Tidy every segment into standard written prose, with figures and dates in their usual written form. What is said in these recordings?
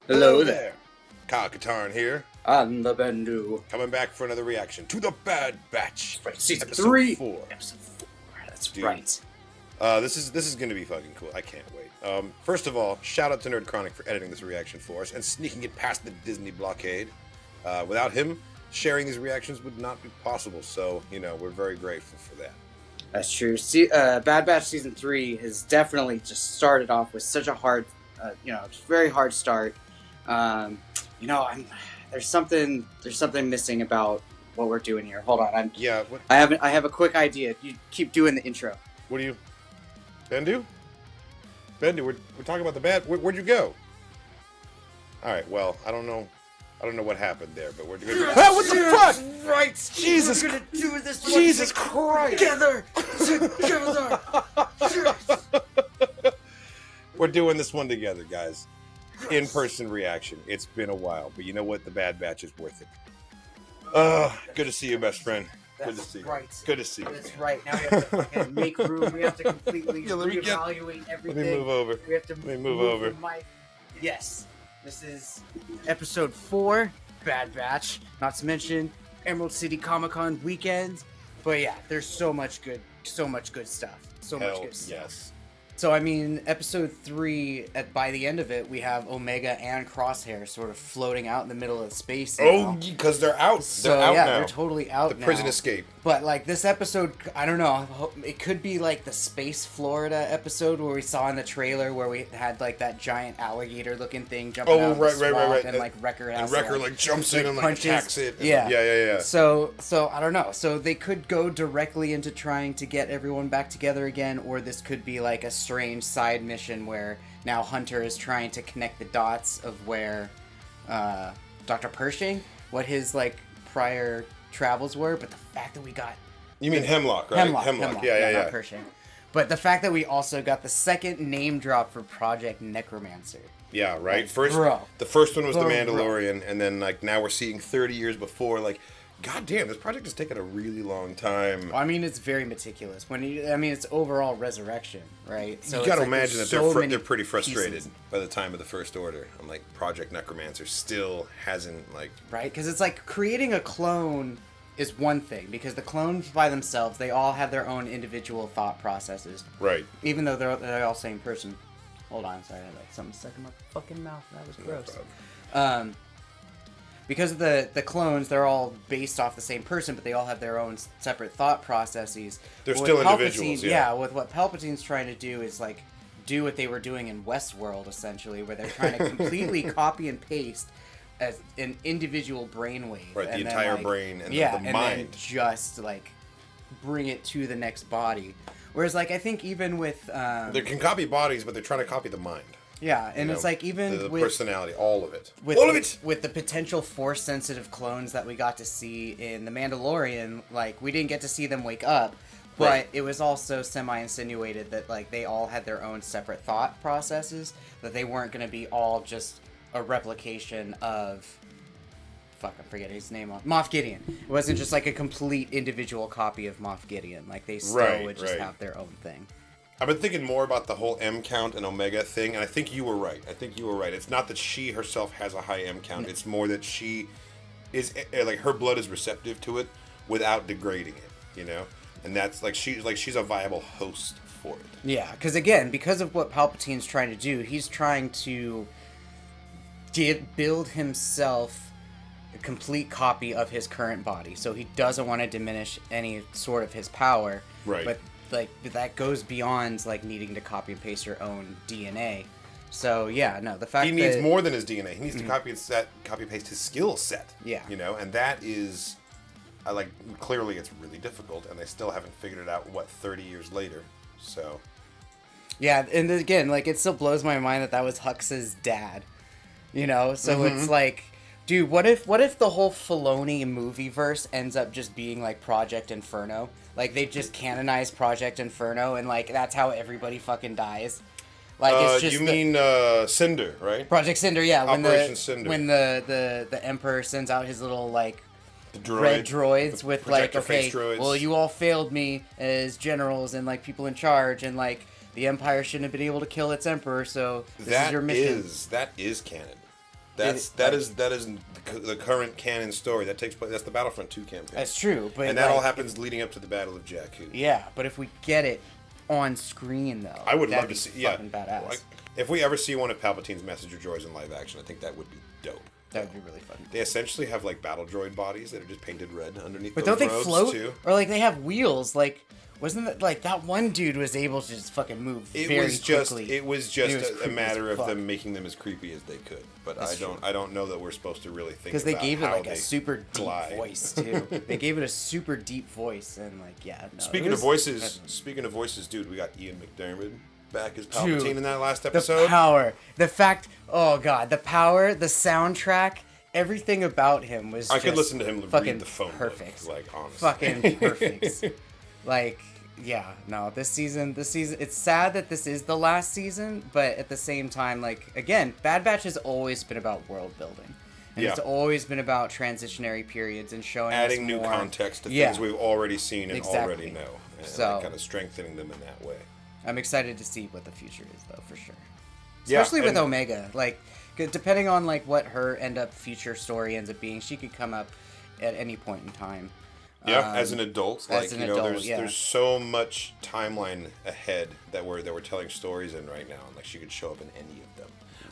Hello there. Kyle Katarn here, I'm the Bendu. coming back for another reaction to The Bad Batch. Right, season Episode 3. 4. Episode 4. That's Dude. right. This is gonna be fucking cool. I can't wait. First of all, shout out to Nerd Chronic for editing this reaction for us and sneaking it past the Disney blockade. Without him, sharing these reactions would not be possible. So, we're very grateful for that. That's true. Bad Batch season 3 has definitely just started off with such a hard, very hard start. There's something missing about what we're doing here. Hold on, I have a quick idea. You keep doing the intro. What do you, Bendu? Bendu, we're talking about the bad. Where'd you go? All right. Well, I don't know what happened there, but we're good. Ah, what the fuck? Right, Jesus! We're gonna do this Jesus Christ! together. We're doing this one together, guys. In-person reaction. It's been a while, but you know what? The Bad Batch is worth it. Good to see you, best friend. Good to see you. Right. Good to see you. That's right. Now we have to fucking make room. We have to completely Yeah, let me reevaluate everything. Let me move over. We have to Let me move over. the mic. Yes. This is episode 4, Bad Batch. Not to mention Emerald City Comic Con weekend. But yeah, there's so much good stuff. Hell, yes. So I mean, episode 3, by the end of it, we have Omega and Crosshair sort of floating out in the middle of space now. Oh, because they're out. So They're out yeah, now. they're totally out now. The prison escape. But like this episode, I don't know. It could be like the Space Florida episode where we saw in the trailer where we had like that giant alligator-looking thing jumping out of the swamp and like Wrecker has and Wrecker like jumps in and like punches. attacks it. Yeah. So I don't know. So they could go directly into trying to get everyone back together again, or this could be like a strange side mission where now Hunter is trying to connect the dots of where Dr. Pershing, what his like prior travels were, but the fact that we got Hemlock, right? Hemlock, Yeah. not Pershing. But the fact that we also got the second name drop for Project Necromancer. Yeah, right. Like, the first one was The Mandalorian, and then like now we're seeing 30 years before. Like, goddamn, this project has taken a really long time. I mean, it's very meticulous. It's overall resurrection, right? So you got to imagine that they're pretty frustrated by the time of the First Order. I'm like, Project Necromancer still hasn't like right, because it's like creating a clone is one thing, because the clones by themselves, they all have their own individual thought processes. Right. Even though they're all same person. Hold on, sorry, I had like something stuck in my fucking mouth. That was gross. Because of the clones, they're all based off the same person, but they all have their own separate thought processes. They're still individuals, yeah. With what Palpatine's trying to do is like do what they were doing in Westworld, essentially, where they're trying to completely copy and paste as an individual brainwave. Right, the entire brain and the mind. Then just like bring it to the next body. Whereas like I think even with they can copy bodies, but they're trying to copy the mind. Yeah, and it's like even the with personality, all of it. With the potential Force-sensitive clones that we got to see in The Mandalorian, like, we didn't get to see them wake up, but it was also semi-insinuated that, like, they all had their own separate thought processes, that they weren't going to be all just a replication of... Fuck, I'm forgetting his name. Moff Gideon. It wasn't just, like, a complete individual copy of Moff Gideon. Like, they still would just have their own thing. I've been thinking more about the whole M count and Omega thing, and I think you were right. It's not that she herself has a high M count. It's more that she is, like, her blood is receptive to it without degrading it, And that's, like, she's a viable host for it. Yeah, because of what Palpatine's trying to do, he's trying to build himself a complete copy of his current body. So he doesn't want to diminish any sort of his power. Right. But like that goes beyond like needing to copy and paste your own DNA. So yeah, no, the fact he needs more than his DNA. He needs to copy and paste his skill set. Yeah. And that is, clearly it's really difficult, and they still haven't figured it out. 30 years later? So. Yeah, and again, like it still blows my mind that was Hux's dad. So it's like, dude, what if the whole Filoni movie verse ends up just being like Project Inferno? Like they just canonize Project Inferno, and like that's how everybody fucking dies. Like it's just Cinder, right? Project Cinder, yeah. Operation Cinder. When the Emperor sends out his little like red droids with like, okay, well you all failed me as generals and like people in charge, and like the Empire shouldn't have been able to kill its Emperor, so this is your mission. That is canon. That is the current canon story that takes place. That's the Battlefront 2 campaign. That's true, but and that all happens leading up to the Battle of Jakku. Yeah, but if we get it on screen though, I would love to see. Fucking badass. Like, if we ever see one of Palpatine's messenger droids in live action, I think that would be dope. That would be really fun. They essentially have like battle droid bodies that are just painted red underneath. But those don't they robes float? too? Or like they have wheels? Like wasn't that like that one dude was able to just fucking move very quickly? It was just a matter of them making them as creepy as they could. But That's I don't know that we're supposed to really think because they gave it like a super deep glide. voice too. They gave it a super deep voice and like No, speaking of voices, dude, we got Ian McDiarmid back as Palpatine in that last episode. The power, the fact, oh god, the power, the soundtrack. Everything about him was I could listen to him fucking read the phone perfect. book, like, honestly. Fucking perfect. Like, yeah, no, this season, it's sad that this is the last season, but at the same time, like, again, Bad Batch has always been about world building. And it's always been about transitionary periods and showing adding us new more context to things we've already seen and Exactly. already know. And So- like, kind of strengthening them in that way. I'm excited to see what the future is, though, for sure. Yeah, Especially with and- Omega. Like, depending on, like, what her future story ends up being, she could come up at any point in time. Yeah, as an adult, like adult, there's so much timeline ahead that we're telling stories in right now, and like she could show up in any of them.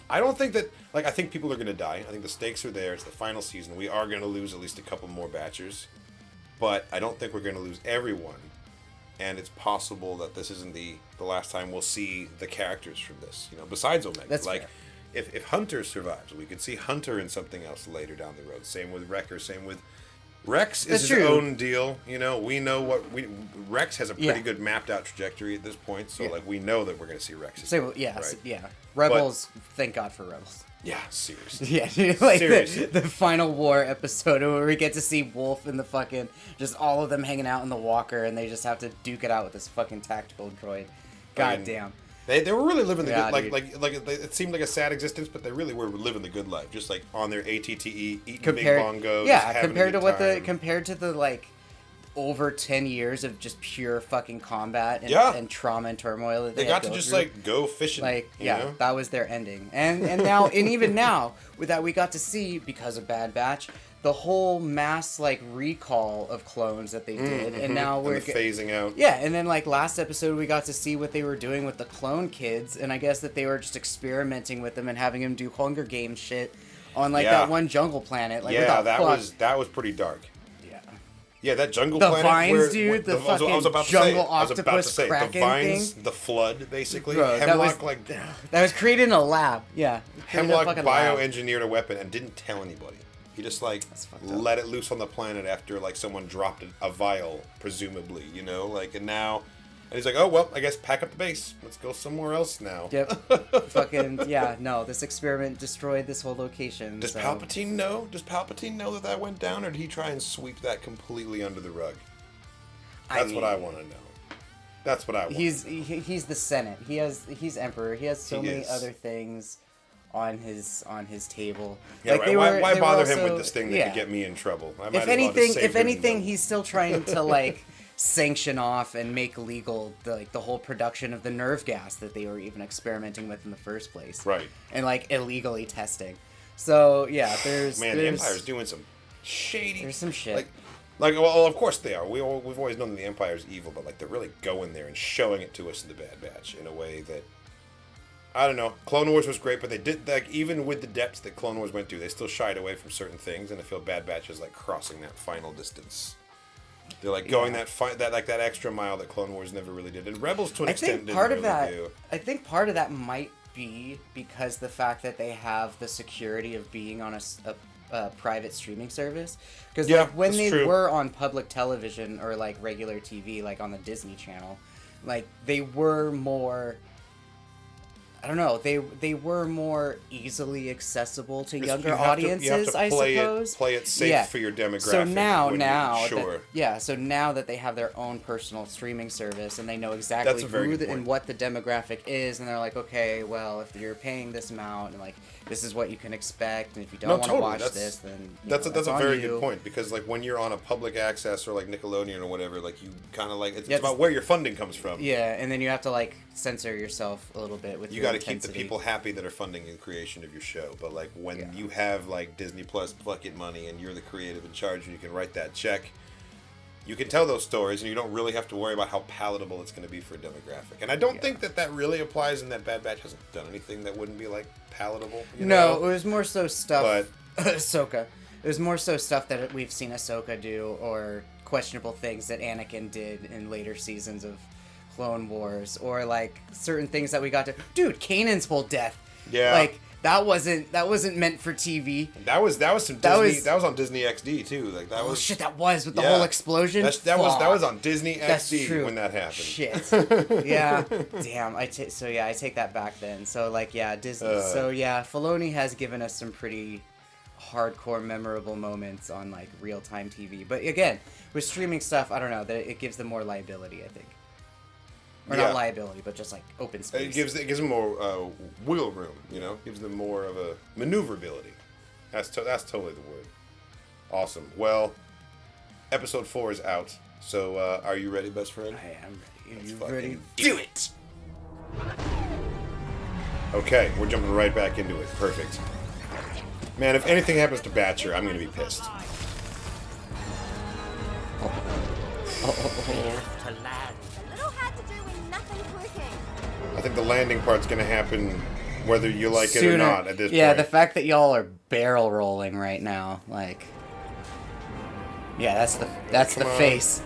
I don't think that I think people are gonna die. I think the stakes are there. It's the final season. We are gonna lose at least a couple more batchers, but I don't think we're gonna lose everyone. And it's possible that this isn't the last time we'll see the characters from this. Besides Omega, That's fair. If Hunter survives, we could see Hunter in something else later down the road. Same with Wrecker. Same with Rex is That's his true. own deal. We know Rex has a pretty good mapped out trajectory at this point. So like we know that we're going to see Rex. Yeah. Rebels. Thank God for Rebels. Yeah, seriously. Yeah, dude, like Seriously. the final war episode where we get to see Wolf and the fucking just all of them hanging out in the walker, and they just have to duke it out with this fucking tactical droid. God damn. They were really living the good dude. like it seemed like a sad existence, but they really were living the good life, just like on their ATTE, eating big bongos. Compared to the like over 10 years of just pure fucking combat and trauma and turmoil that they had got to to just through. like go fishing. Like you know? that was their ending, and now and even now with that we got to see, because of Bad Batch, the whole mass like recall of clones that they did, and now we're phasing out. Yeah, and then like last episode we got to see what they were doing with the clone kids, and I guess that they were just experimenting with them and having them do Hunger Games shit on like that one jungle planet. Like, yeah, what the fuck? that was pretty dark. Yeah, that jungle the planet. vines, dude. The fucking jungle octopus kraken the vines, thing. the flood, basically. Bro, Hemlock, that was created in a lab. Yeah, Hemlock bioengineered a weapon and didn't tell anybody. He just let it loose on the planet after like someone dropped a vial, presumably. And now. And he's like, oh, well, I guess pack up the base. Let's go somewhere else now. Yep. Fucking, yeah, no, this experiment destroyed this whole location. Does Palpatine know? Does Palpatine know that went down, or did he try and sweep that completely under the rug? That's what I want to know. That's what I want. He's the Senate. He's Emperor. He has so many other things on his table. Yeah, like right. Why bother him with this thing that could get me in trouble? If anything, he's still trying to like sanction off and make legal the whole production of the nerve gas that they were even experimenting with in the first place. Right. And like illegally testing. So yeah, there's the Empire's doing some shady. There's some shit. Well, of course they are. We've always known that the Empire's evil, but like they're really going there and showing it to us in the Bad Batch in a way that, I don't know. Clone Wars was great, but they did even with the depths that Clone Wars went to, they still shied away from certain things, and I feel Bad Batch is like crossing that final distance. They're like going that extra mile that Clone Wars never really did, and Rebels to an extent didn't really do. I think part of that might be because the fact that they have the security of being on a private streaming service. Because when they were on public television or like regular TV, like on the Disney Channel, like they were more. I don't know. They were more easily accessible to younger audiences, I suppose. Play it safe for your demographic. So now that they have their own personal streaming service and they know exactly who and what the demographic is, and they're like, okay, well, if you're paying this amount, and like this is what you can expect, and if you don't want to watch this, then that's a very good point, because like when you're on a public access or like Nickelodeon or whatever, like you kind of like it's about where your funding comes from. Yeah, and then you have to like censor yourself a little bit with your got to keep the people happy that are funding the creation of your show. But like when you have like Disney Plus bucket money and you're the creative in charge and you can write that check, you can tell those stories and you don't really have to worry about how palatable it's going to be for a demographic. And I don't think that really applies in that Bad Batch hasn't done anything that wouldn't be like palatable. You know? It was more so stuff. Ahsoka. It was more so stuff that we've seen Ahsoka do, or questionable things that Anakin did in later seasons of Clone Wars, or like certain things that we got to. Dude, Kanan's whole death. Yeah. Like that wasn't meant for TV. That was some Disney. That was on Disney XD too. Like that was. Shit, that was with the whole explosion. That was on Disney That's XD true. when that happened. Shit. Yeah. Damn. I take that back then. So like Disney. Filoni has given us some pretty hardcore memorable moments on like real-time TV. But again, with streaming stuff, I don't know, that it gives them more liability, I think. Or not liability, but just like open space. It gives them more wiggle room, you know? Gives them more of a maneuverability. That's totally the word. Awesome. Well, episode 4 is out. So are you ready, best friend? I am ready. Are you ready? Do it! Okay, we're jumping right back into it. Perfect. Man, if anything happens to Batcher, I'm going to be pissed. I think the landing part's going to happen whether you like it or not at this point. Yeah, the fact that y'all are barrel rolling right now, like... Yeah, that's the face.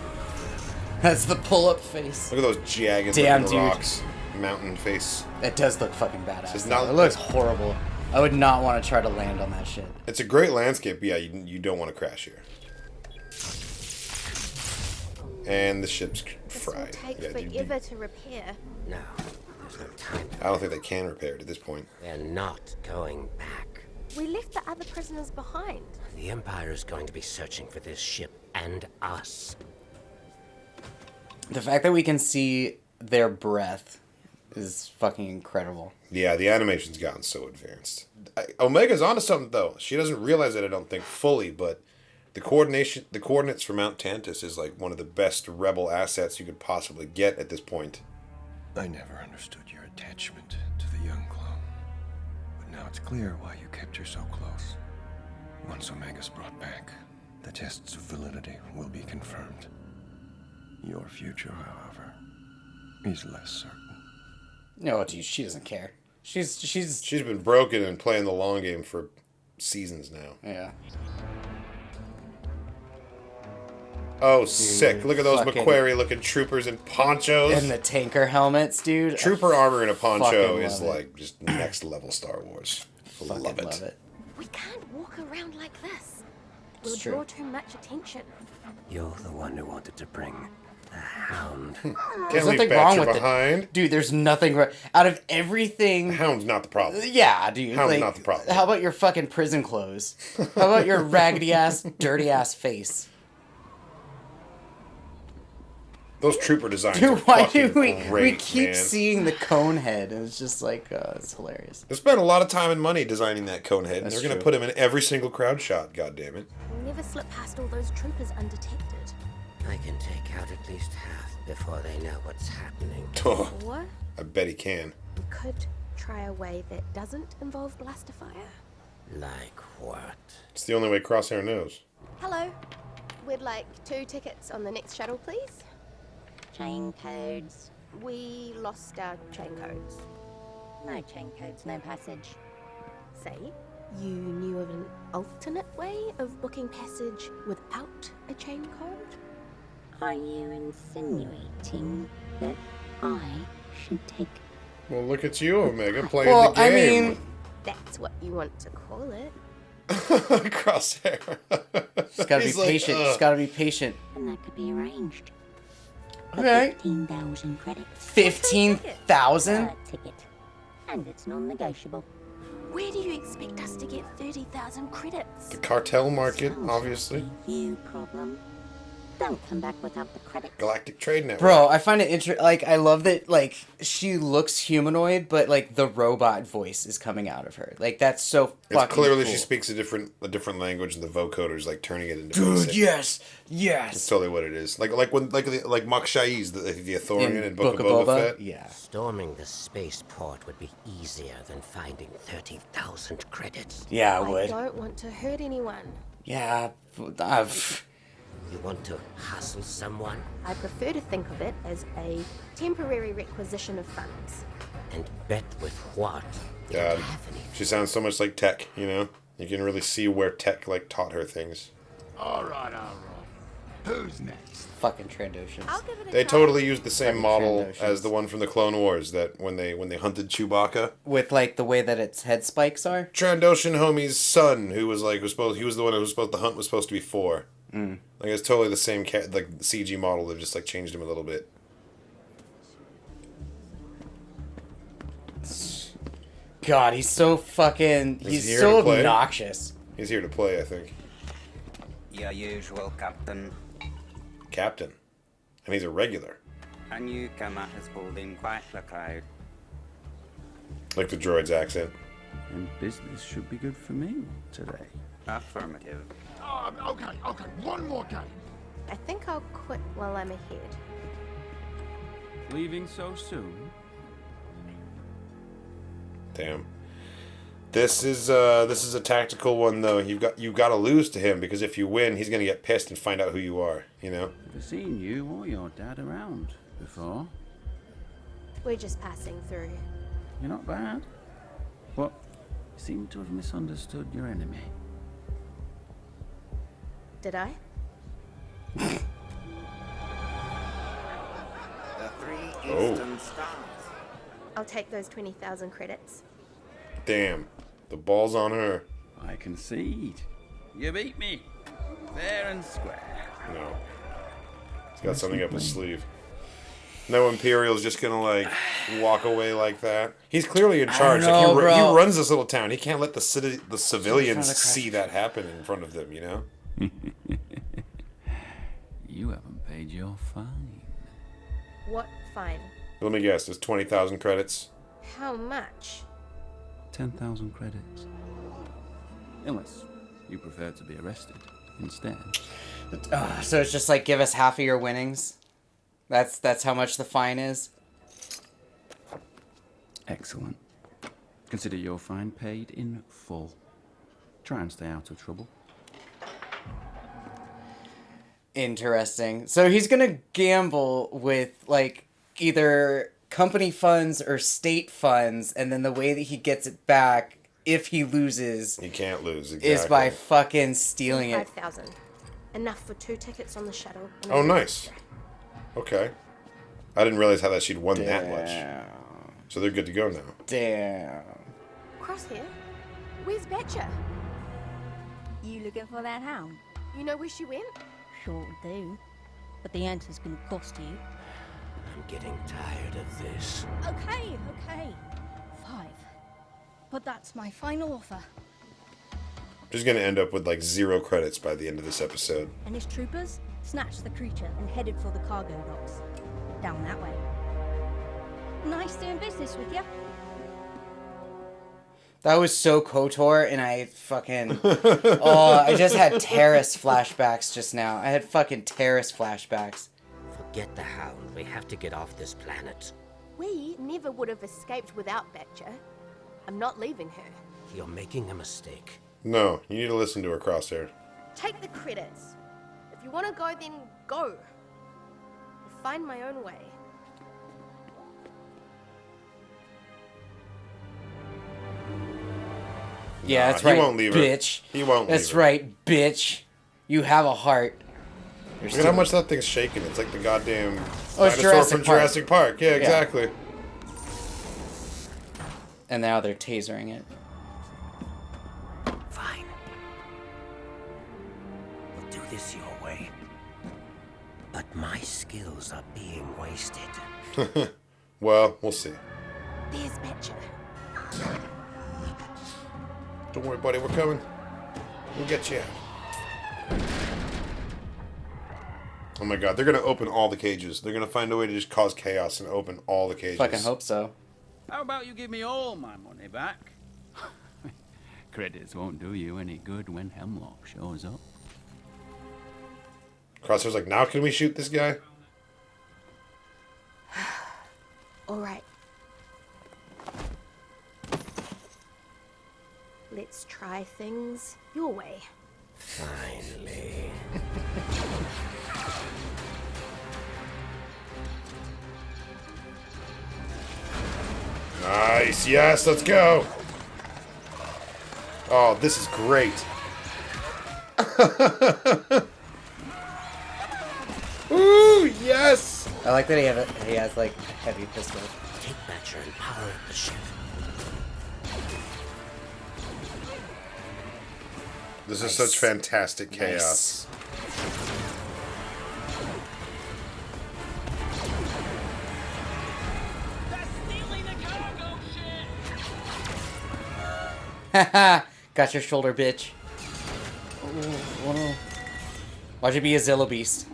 That's the pull-up face. Look at those jagged rocks. Mountain face. It does look fucking badass. It looks horrible. I would not want to try to land on that shit. It's a great landscape, but yeah, you don't want to crash here. And the ship's fried. This will take forever to repair. No, there's no time. I don't think they can repair it at this point. They're not going back. We left the other prisoners behind. The Empire is going to be searching for this ship and us. The fact that we can see their breath is fucking incredible. Yeah, the animation's gotten so advanced. Omega's onto something though. She doesn't realize it, I don't think, fully, but the coordinates for Mount Tantus is like one of the best rebel assets you could possibly get at this point. I never understood your attachment to the young clone, but now it's clear why you kept her so close. Once Omega's brought back, the tests of validity will be confirmed. Your future, however, is less certain. No, dude, she doesn't care. She's been broken and playing the long game for seasons now. Yeah. Oh, sick. Look at those Macquarie-looking troopers in ponchos. And the tanker helmets, dude. Trooper armor in a poncho is like just next level Star Wars. Love it. We can't walk around like this. We'll It's true. draw too much attention. You're the one who wanted to bring the Hound. Can't leave Batcher behind. Dude, there's nothing wrong. Out of everything... Hound's not the problem. Yeah, dude. Hound's not the problem. How about your fucking prison clothes? How about your raggedy-ass, dirty-ass face? Those trooper designs Dude, are why fucking do we great, keep man. seeing the cone head? And it's just like, it's hilarious. They spent a lot of time and money designing that cone head, and That's they're going to true. put him in every single crowd shot, goddammit. We'll never slip past all those troopers undetected. I can take out at least half before they know what's happening. Oh, Or I bet he can. we could try a way that doesn't involve blaster fire. Like what? It's the only way Crosshair knows. Hello. We'd like 2 tickets on the next shuttle, please. Chain codes. We lost our chain codes. No chain codes, no passage. Say, you knew of an alternate way of booking passage without a chain code? Are you insinuating that I should take... Well, look at you, Omega, playing Well, the I game. mean... That's what you want to call it. Crosshair. Just gotta be He's like, patient. Just gotta be patient. And that could be arranged. Okay. 15,000 credits 15,000? per ticket. And it's non-negotiable. Where do you expect us to get 30,000 credits? The cartel market, Sounds obviously. like a you problem. Don't come back without the credits. Galactic Trade Network. Bro, I find it interesting. Like, I love that, like, she looks humanoid, but, like, the robot voice is coming out of her. Like, that's so fucking It's clearly cool. she speaks a different language, and the vocoder's, like, turning it into Dude, basic. yes! That's Yes! totally what it is. Like Mok Shaiz, the Ithorian in Book of Boba? Boba Fett. Yeah. Storming the spaceport would be easier than finding 30,000 credits. Yeah, I I would. don't want to hurt anyone. Yeah, I've... You want to hustle someone I prefer to think of it as a temporary requisition of funds. and bet with what? You God, don't have any. she sounds so much like Tech, you know? You can really see where Tech, like, taught her things. All right. Who's next? Fucking Trandoshans. I'll give it a They try. totally used the same Fucking model Trandoshans. as the one from the Clone Wars, that when they hunted Chewbacca. With, like, the way that its head spikes are? Trandoshan homie's son, who was like, he was the one who was supposed, the hunt was supposed to be for. Like, it's totally the same like CG model. They've just like changed him a little bit. God, he's so fucking... he He's here so to play? obnoxious. He's here to play, I think. Your usual captain. Captain, and he's a regular, A newcomer has pulled in quite the crowd. like the droid's accent. And business should be good for me today. Affirmative. Okay. One more game. I think I'll quit while I'm ahead. Leaving so soon? Damn. This is a tactical one though. You got to lose to him, because if you win, he's gonna get pissed and find out who you are. You know. Never seen you or your dad around before. We're just passing through. You're not bad. But you seem to have misunderstood your enemy. Did I? The three Oh. eastern stars. I'll take those 20,000 credits. Damn. The ball's on her. I concede. You beat me. Fair and square. No. He's got something up his sleeve. No Imperial's just gonna like walk away like that. He's clearly in charge. know, Like he bro. runs this little town. He can't let the front civilians of the see that happen in front of them. You know. You haven't paid your fine. What fine? Let me guess. There's 20,000 credits. How much? 10,000 credits. Unless you prefer to be arrested instead. So it's just like, give us half of your winnings? That's how much the fine is? Excellent. Consider your fine paid in full. Try and stay out of trouble. Interesting. So he's gonna gamble with, like, either company funds or state funds, and then the way that he gets it back, if he loses, He can't lose. Exactly. is by fucking stealing it. 5,000. Enough for 2 tickets on the shuttle. and a Oh, room nice. extra. Okay. I didn't realize how that she'd won that much. Damn. So they're good to go now. Damn. Crosshair? Where's Betcha? You looking for that hound? You know where she went? Sure do. But the answer's gonna cost you. I'm getting tired of this. Okay. 5. But that's my final offer. Just gonna end up with like 0 credits by the end of this episode. And his troopers snatched the creature and headed for the cargo docks. Down that way. Nice doing business with you. That was so KOTOR, and I fucking... I just had Terrace flashbacks just now. I had fucking Terrace flashbacks. Forget the hound. We have to get off this planet. We never would have escaped without Betcha. I'm not leaving her. You're making a mistake. No, you need to listen to her, Crosshair. Take the credits. If you want to go, then go. I'll find my own way. Yeah, that's he right, won't leave her. bitch. He won't leave That's her. right, bitch. You have a heart. You're Look at how much that thing's shaking. It's like the goddamn Oh, it's dinosaur Jurassic from Park. Jurassic Park. Yeah, exactly. And now they're tasering it. Fine. We'll do this your way. But my skills are being wasted. Well, we'll see. There's Betcha. Don't worry, buddy. We're coming. We'll get you out. Oh my god, they're gonna open all the cages. They're gonna find a way to just cause chaos and open all the cages. Fucking hope so. How about you give me all my money back? Credits won't do you any good when Hemlock shows up. Crosshair's like, now can we shoot this guy? All right. Let's try things your way. Finally. Nice, yes, let's go. Oh, this is great. Ooh, yes. I like that he has like a heavy pistol. Take Thatcher and power up the ship. This is such fantastic chaos. Haha, got your shoulder, bitch. Oh, no. Watch it be a Zillow Beast.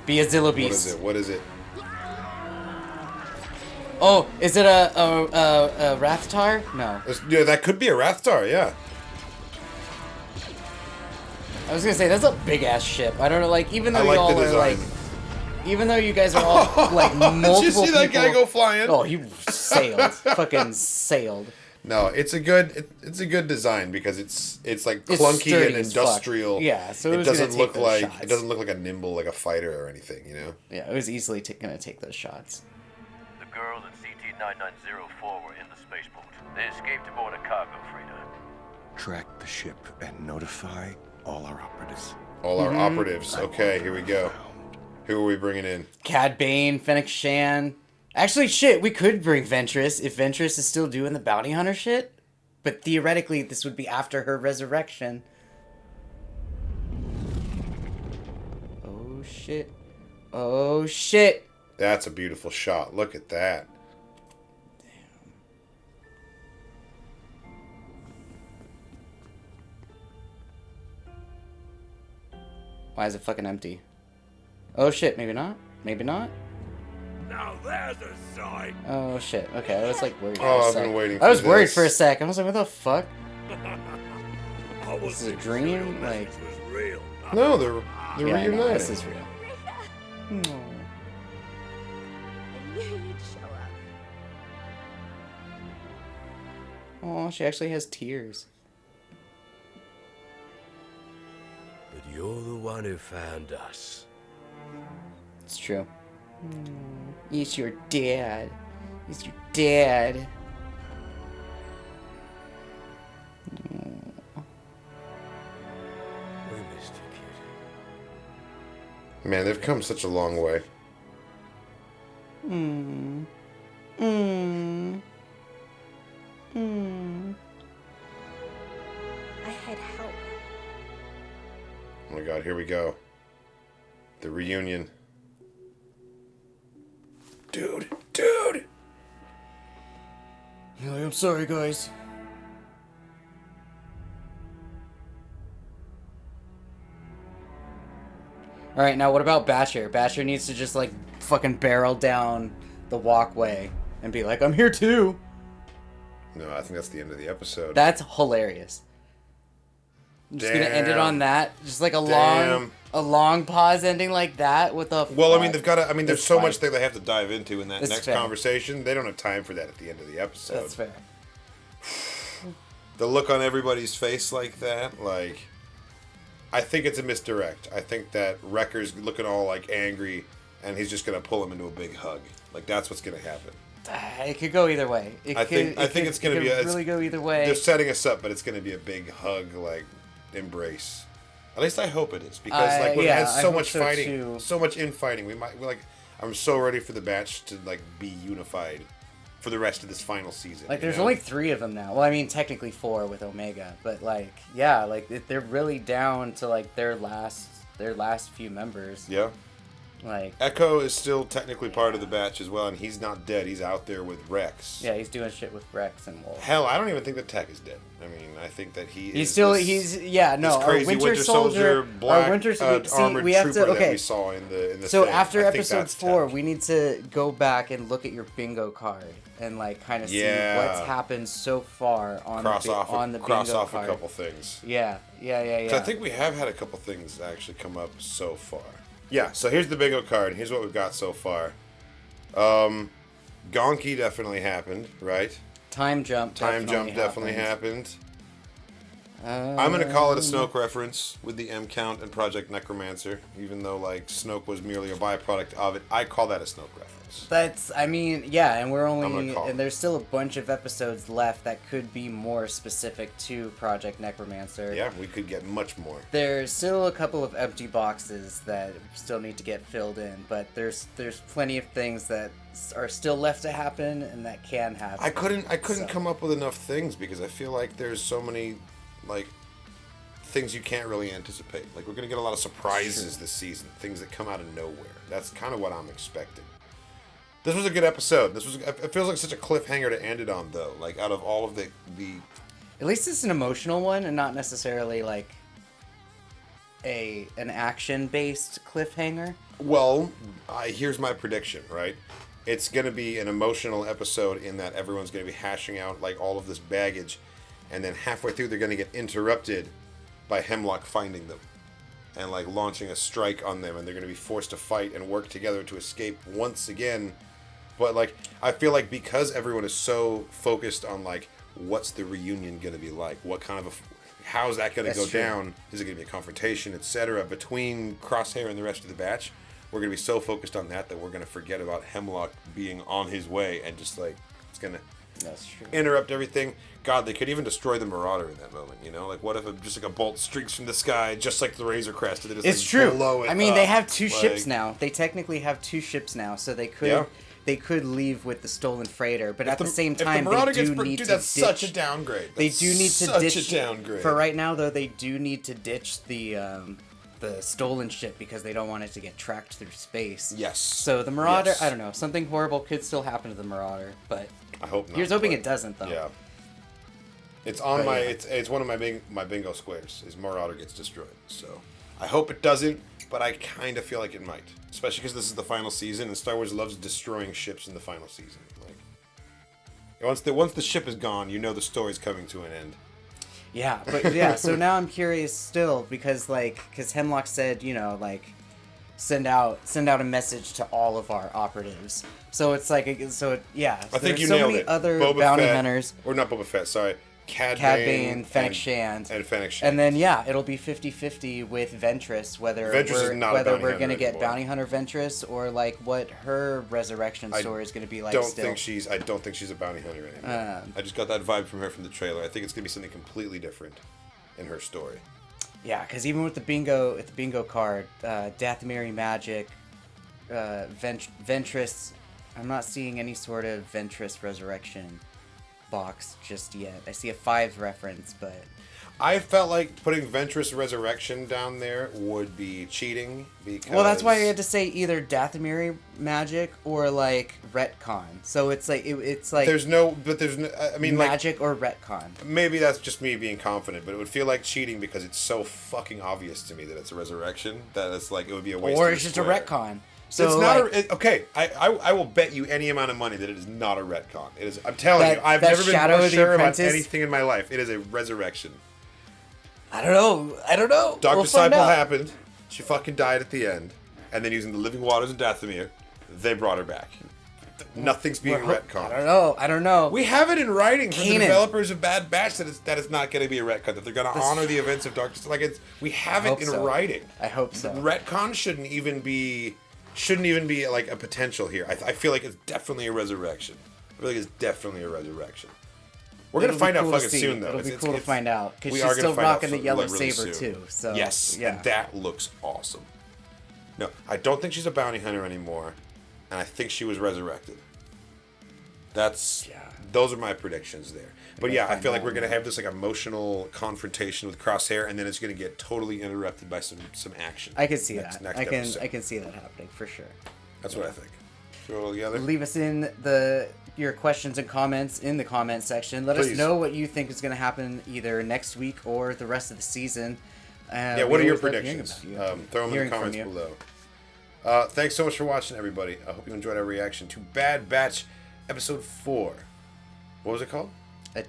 Be a Zillow Beast. What is it? Oh, is it a Rathtar? No. Yeah, that could be a Rathtar, yeah. I was gonna say, that's a big ass ship. I don't know, like, even though I like y'all the are like, design. even though you guys are all like multiple Did you see that guy people- go flying? Oh, he sailed. Fucking sailed. No, it's a good design because it's like It's clunky sturdy and as fuck. industrial. Yeah, so it it was gonna doesn't take look those like shots. it doesn't look like a nimble like a fighter or anything, you know. Yeah, it was easily gonna take those shots. The girl and CT-9904 were in the spaceport. They escaped aboard a cargo freighter. Track the ship and notify all our operatives. All our operatives. Okay, here we go. Who are we bringing in? Cad Bane, Fennec Shan. Actually, shit, we could bring Ventress if Ventress is still doing the bounty hunter shit. But theoretically, this would be after her resurrection. Oh, shit. Oh, shit. That's a beautiful shot. Look at that. Why is it fucking empty? Oh, shit. Maybe not. Maybe not. Now there's a sight. Oh, shit. Okay, I was like worried for Oh, a I've sec. been waiting I was for worried this. for a sec. I was like, what the fuck? This is a dream? Like... No, they're Yeah, I know, reuniting. this is real. No. I knew you'd show up. Oh, she actually has tears. But you're the one who found us. It's true. He's your dad. He's your dad. We missed you, cutie. Man, they've come such a long way. I had help. Oh my god, here we go. The reunion. Dude. You're like, I'm sorry, guys. Alright, now what about Batcher? Batcher needs to just, like, fucking barrel down the walkway and be like, I'm here too. No, I think that's the end of the episode. That's hilarious. I'm just gonna end it on that. Just like a long pause ending like that with a. Well, I mean, they've got to. I mean, there's It's so fine. much that they have to dive into in that It's next fair. conversation. They don't have time for that at the end of the episode. That's fair. The look on everybody's face like that, like, I think it's a misdirect. I think that Wrecker's looking all like angry, and he's just gonna pull him into a big hug. Like that's what's gonna happen. It could go either way. I think it's gonna be really go either way. They're setting us up, but it's gonna be a big hug, like embrace. At least I hope it is, because like we've had I so hope much so, fighting, too. so much infighting. We're like, I'm so ready for the batch to like be unified for the rest of this final season. Like, you there's know? only 3 of them now. Well, I mean, technically 4 with Omega, but like, yeah, like they're really down to like their last few members. Yeah. Like, Echo is still technically part of the batch as well, and he's not dead. He's out there with Rex. yeah, he's doing shit with Rex and Wolf. Hell, I don't even think that Tech is dead. I mean, I think that He's still this our crazy Winter Soldier, black our Winter armored we have trooper to okay. that we saw in the So thing. after I think episode that's 4, Tech. we need to go back and look at your bingo card and like kind of see what's happened so far on the bingo cross off card. a couple things. Yeah. So I think we have had a couple things actually come up so far. Yeah, so here's the bingo card. Here's what we've got so far. Gonki definitely happened, right? Time jump definitely happened. I'm going to call it a Snoke reference with the M count and Project Necromancer, even though like Snoke was merely a byproduct of it. I call that a Snoke reference. And there's still a bunch of episodes left that could be more specific to Project Necromancer. Yeah, we could get much more. There's still a couple of empty boxes that still need to get filled in, but there's plenty of things that are still left to happen and that can happen. I couldn't come up with enough things because I feel like there's so many like things you can't really anticipate. Like we're gonna get a lot of surprises this season, things that come out of nowhere. That's kind of what I'm expecting. This was a good episode. It feels like such a cliffhanger to end it on, though. Like out of all of the at least it's an emotional one and not necessarily like an action based cliffhanger. Well, here's my prediction. Right, it's gonna be an emotional episode in that everyone's gonna be hashing out like all of this baggage. And then halfway through, they're going to get interrupted by Hemlock finding them and like launching a strike on them, and they're going to be forced to fight and work together to escape once again. But like, I feel like because everyone is so focused on like, what's the reunion going to be like? What kind of how's that going to go down? Is it going to be a confrontation, etc. between Crosshair and the rest of the batch? We're going to be so focused on that we're going to forget about Hemlock being on his way and just like it's going to. That's true. Interrupt everything. God, they could even destroy the Marauder in that moment, you know? Like, what if just like a bolt streaks from the sky, just like the Razor Crest, and they just it's like, true. blow it I mean, up. they have two ships now. They technically have two ships now, so they could leave with the stolen freighter. But at the same time, they do need to ditch. That's such a downgrade. They do need to ditch. Such a downgrade. For right now, though, they do need to ditch the stolen ship because they don't want it to get tracked through space. Yes. So the Marauder, I don't know, something horrible could still happen to the Marauder, but I hope not. Here's hoping it doesn't, though. Yeah. It's on it's one of my bingo squares. Is Marauder gets destroyed. So I hope it doesn't, but I kind of feel like it might, especially because this is the final season, and Star Wars loves destroying ships in the final season. Like once the ship is gone, you know the story's coming to an end. Yeah, but yeah. So now I'm curious still because Hemlock said, you know, like send out a message to all of our operatives. So it's like yeah. I think you so nailed many it. Other Boba bounty Fett, hunters, or not Boba Fett. Sorry, Cad Bane, Fennec Shand. And Fennec Shand. And then it'll be 50-50 with Ventress whether we're gonna get Bounty Hunter Ventress or like what her resurrection story is gonna be like. I don't think she's a bounty hunter anymore. I just got that vibe from her from the trailer. I think it's gonna be something completely different in her story. Yeah, because even with the bingo card, Dathomiri Magic, Ventress, I'm not seeing any sort of Ventress resurrection box just yet. I see a 5 reference, but I felt like putting Ventress Resurrection down there would be cheating because... Well, that's why I had to say either Dathomiri Magic or, like, retcon. So it's like... It's like... There's no... I mean, magic or retcon. Maybe that's just me being confident, but it would feel like cheating because it's so fucking obvious to me that it's a resurrection that it's like, it would be a waste Or of it's just square. a retcon. So it's not okay. I will bet you any amount of money that it is not a retcon. It is. I'm telling you, I've never been more sure about anything in my life. It is a resurrection. I don't know. Dr. Disciple happened. She fucking died at the end, and then using the living waters of Dathomir, they brought her back. Nothing's being retconned. I don't know. We have it in writing from the developers of Bad Batch that it's not going to be a retcon. That they're going to honor the events of Dr. Disciple. We have it in writing. I hope so. Retcon shouldn't even be like a potential here. I feel like it's definitely a resurrection. I feel like it's definitely a resurrection. We're gonna find out fucking soon, though. It'll be cool to find out because we she's are still gonna find rocking out the yellow really saber soon. too. So yes, and that looks awesome. No, I don't think she's a bounty hunter anymore, and I think she was resurrected. Those are my predictions there. But yeah, I feel like we're gonna have this like emotional confrontation with Crosshair, and then it's gonna get totally interrupted by some action. I can see that. Next I episode. can see that happening for sure. That's what I think. Throw it all together. Leave us in your questions and comments in the comment section. Let us know what you think is going to happen either next week or the rest of the season. What are your predictions? Throw them in the comments below. Thanks so much for watching, everybody. I hope you enjoyed our reaction to Bad Batch Episode 4. What was it called? A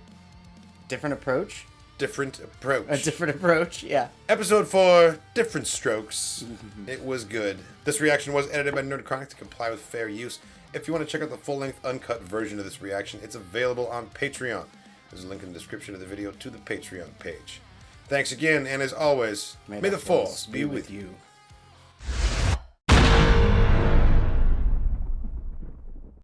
different approach? Different approach. A different approach, yeah. Episode 4, Different Strokes. It was good. This reaction was edited by Nerdchronic to comply with fair use. If you want to check out the full-length, uncut version of this reaction, it's available on Patreon. There's a link in the description of the video to the Patreon page. Thanks again, and as always, may the Force be with you.